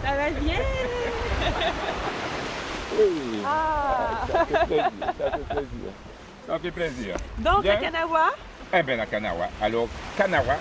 Ça va bien? Oui, Ah! ça fait plaisir, ça fait plaisir. Ça fait plaisir. Donc, Bien. à Kanawa? Eh bien, la Kanawa. Alors, Kanawa,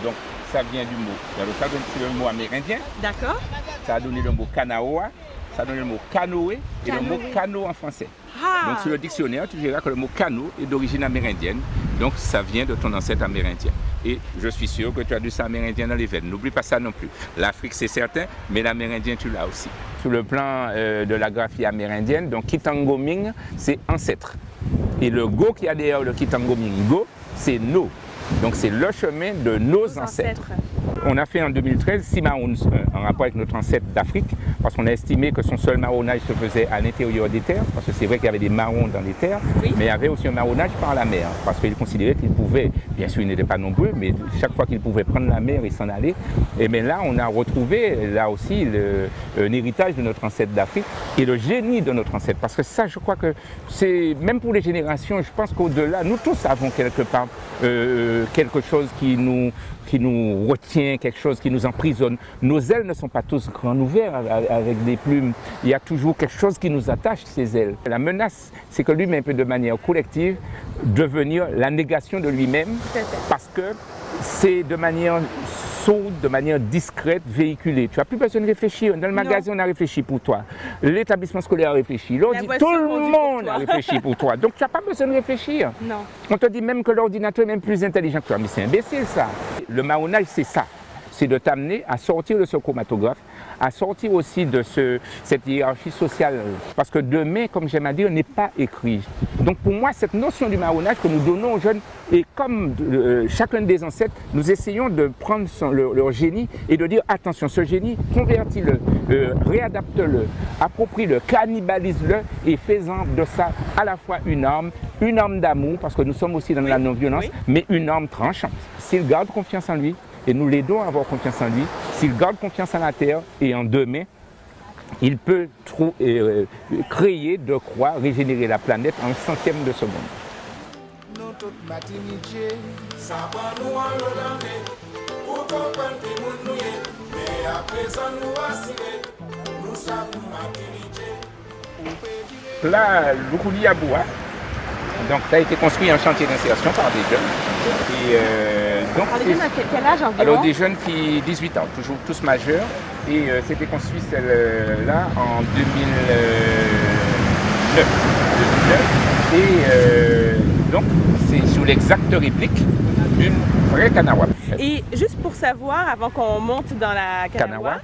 donc, ça vient du mot. Alors, ça donne c'est le mot amérindien. D'accord. Ça a donné le mot Kanaoa, ça a donné le mot canoë et le mot Canoë. canot en français. Ah! Donc, sur le dictionnaire, tu verras que le mot canot est d'origine amérindienne. Donc, ça vient de ton ancêtre amérindien. Et je suis sûr que tu as du sang amérindien dans les veines. N'oublie pas ça non plus. L'Afrique, c'est certain, mais l'amérindien, tu l'as aussi. Sur le plan de la graphie amérindienne, donc Kitangoming, c'est ancêtre. Et le go qui a derrière le Kitangoming go, c'est no. Donc, c'est le chemin de nos ancêtres. On a fait en 2013 6 marrons en rapport avec notre ancêtre d'Afrique, parce qu'on a estimé que son seul marronnage se faisait à l'intérieur des terres, parce que c'est vrai qu'il y avait des marrons dans les terres, Oui. mais il y avait aussi un marronnage par la mer, parce qu'il considérait qu'il pouvait, bien sûr il n'était pas nombreux, mais chaque fois qu'il pouvait prendre la mer et s'en aller. Et bien là, on a retrouvé là aussi un héritage de notre ancêtre d'Afrique et le génie de notre ancêtre, parce que ça, je crois que c'est, même pour les générations, je pense qu'au-delà, nous tous avons quelque part quelque chose qui nous retient, quelque chose qui nous emprisonne. Nos ailes ne sont pas tous grands ouverts avec des plumes. Il y a toujours quelque chose qui nous attache, ces ailes. La menace, c'est que lui-même peut de manière collective devenir la négation de lui-même, parce que c'est de manière sourde, de manière discrète, véhiculée. Tu n'as plus besoin de réfléchir. Dans le magasin, on a réfléchi pour toi. L'établissement scolaire a réfléchi. Tout le monde a réfléchi pour toi. Donc tu n'as pas besoin de réfléchir. Non. On te dit même que l'ordinateur est même plus intelligent que toi. Mais c'est imbécile ça. Le marronnage, c'est ça. C'est de t'amener à sortir de ce chromatographe, à sortir aussi de cette hiérarchie sociale. Parce que demain, comme j'aime à dire, n'est pas écrit. Donc pour moi, cette notion du marronnage que nous donnons aux jeunes, et comme chacun des ancêtres, nous essayons de prendre leur génie et de dire attention, ce génie, convertis-le, réadapte-le, approprie-le, cannibalise-le et fais-en de ça à la fois une arme d'amour, parce que nous sommes aussi dans la non-violence, mais une arme tranchante. S'il garde confiance en lui, et nous l'aidons à avoir confiance en lui, s'il garde confiance en la terre et en demain, il peut créer, de quoi régénérer la planète en 100e de seconde. Là, Lukuli Aboua, donc ça a été construit en chantier d'insertion par des jeunes. Et, donc, Alors, des jeunes à quel âge environ? Alors des jeunes qui 18 ans, toujours tous majeurs. Et c'était construit celle-là en 2009. Et donc c'est sur l'exacte réplique d'une vraie Kanawa. Et juste pour savoir, avant qu'on monte dans la Kanawa,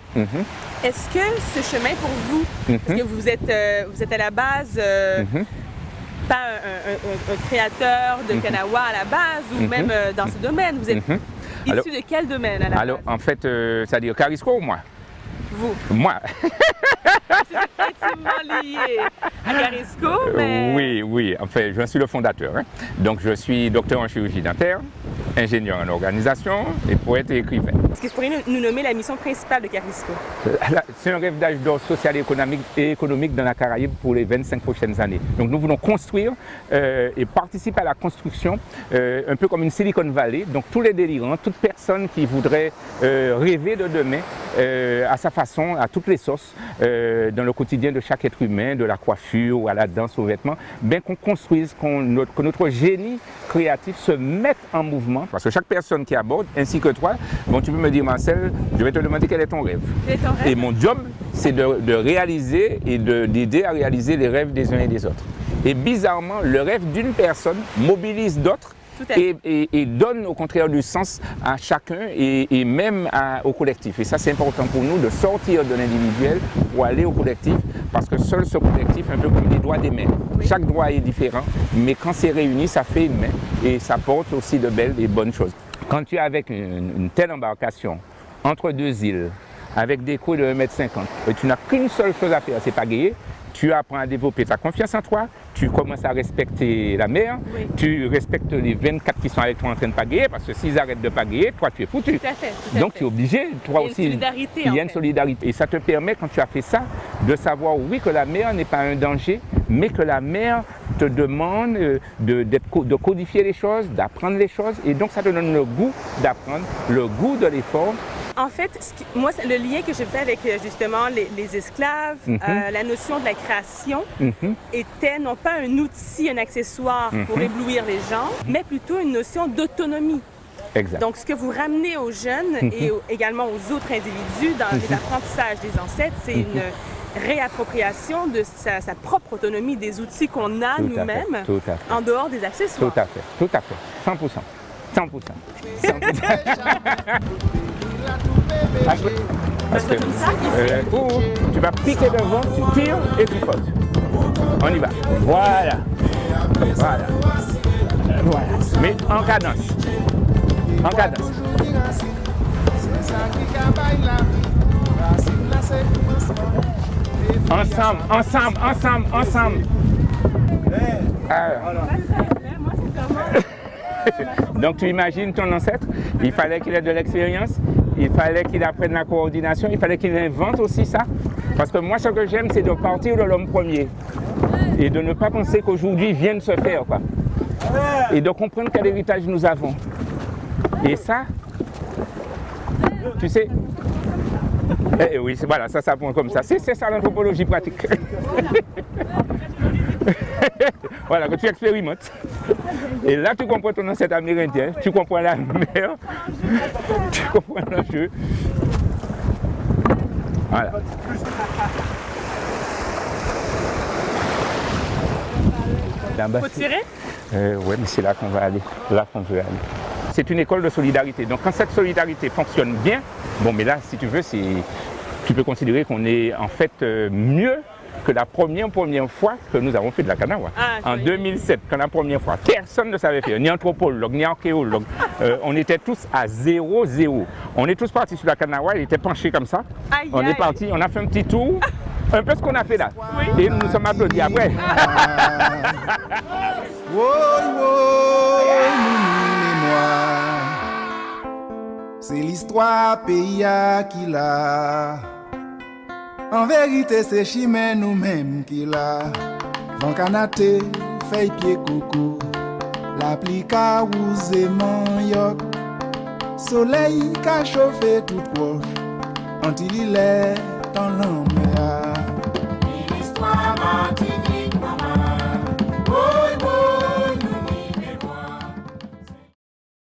est-ce que ce chemin pour vous, parce que vous êtes à la base pas un créateur de Kanawa à la base, ou même dans ce domaine, vous êtes issu de quel domaine à la base? Alors en fait, c'est-à-dire Carisco ou moi? Vous. Moi. C'est intimement lié à Carisco, mais... Oui, enfin, je suis le fondateur. Hein. Donc, je suis docteur en chirurgie dentaire, ingénieur en organisation et poète et écrivain. Est-ce que vous pourriez nous nommer la mission principale de Carisco? C'est un rêve d'âge d'or social et économique dans la Caraïbe pour les 25 prochaines années. Donc, nous voulons construire et participer à la construction, un peu comme une Silicon Valley. Donc, tous les délirants, toute personne qui voudrait rêver de demain à sa façon, à toutes les sauces, dans le quotidien de chaque être humain, de la coiffure ou à la danse, aux vêtements, bien qu'on construise, que notre génie créatif se mette en mouvement. Parce que chaque personne qui aborde, ainsi que toi, bon, tu peux me dire, Marcel, je vais te demander quel est ton rêve. Quel est ton rêve? Et mon job, c'est de réaliser et d'aider à réaliser les rêves des uns et des autres. Et bizarrement, le rêve d'une personne mobilise d'autres et donne au contraire du sens à chacun et même au collectif. Et ça, c'est important pour nous de sortir de l'individuel pour aller au collectif, parce que seul ce collectif, un peu comme les doigts des mains, chaque doigt est différent, mais quand c'est réuni, ça fait une main et ça porte aussi de belles et bonnes choses. Quand tu es avec une telle embarcation entre deux îles, avec des coûts de 1,50 m, tu n'as qu'une seule chose à faire, c'est pagayer. Tu apprends à développer ta confiance en toi, tu commences à respecter la mer, tu respectes les 24 qui sont avec toi en train de pagayer, parce que s'ils arrêtent de pagayer, toi tu es foutu. Donc tu es obligé, toi aussi. Il y a une solidarité. Et ça te permet, quand tu as fait ça, de savoir, oui, que la mer n'est pas un danger, mais que la mer te demande de codifier les choses, d'apprendre les choses. Et donc ça te donne le goût d'apprendre, le goût de l'effort. En fait, moi, le lien que j'ai fait avec justement les esclaves, la notion de la création était non pas un outil, un accessoire pour éblouir les gens, mais plutôt une notion d'autonomie. Exact. Donc, ce que vous ramenez aux jeunes et également aux autres individus dans les apprentissages des ancêtres, c'est une réappropriation de sa propre autonomie, des outils qu'on a nous-mêmes en dehors des accessoires. Tout à fait. 100%. 100%. Parce que tu vas piquer devant, tu tires et tu sautes. On y va. Voilà. Mais en cadence. Ensemble. Donc tu imagines ton ancêtre, il fallait qu'il ait de l'expérience, il fallait qu'il apprenne la coordination, il fallait qu'il invente aussi ça. Parce que moi, ce que j'aime, c'est de partir de l'homme premier et de ne pas penser qu'aujourd'hui vient de se faire, quoi. Et de comprendre quel héritage nous avons. Et ça, tu sais, oui, voilà, ça prend comme ça. C'est ça l'anthropologie pratique. Voilà, que tu expérimentes. Et là, tu comprends ton ancêtre amérindien, tu comprends la mer, tu comprends l'enjeu. Voilà. Faut tirer? Oui, mais c'est là qu'on va aller, là qu'on veut aller. C'est une école de solidarité. Donc quand cette solidarité fonctionne bien, bon, mais là, si tu veux, tu peux considérer qu'on est en fait mieux que la première fois que nous avons fait de la Kanawa. En 2007, quand la première fois, personne ne savait faire, ni anthropologue, ni archéologue. On était tous à 0-0. On est tous partis sur la Kanawa, il était penché comme ça. On est parti, on a fait un petit tour, un peu ce qu'on a fait là. Et nous nous sommes applaudis après. C'est l'histoire pays qui l'a. En vérité, c'est chimè nous-mêmes qui l'a. Van canate, fait pied coucou. L'applica ou manioc. Soleil qu'a chauffé tout proche. Antil il est dans l'homme.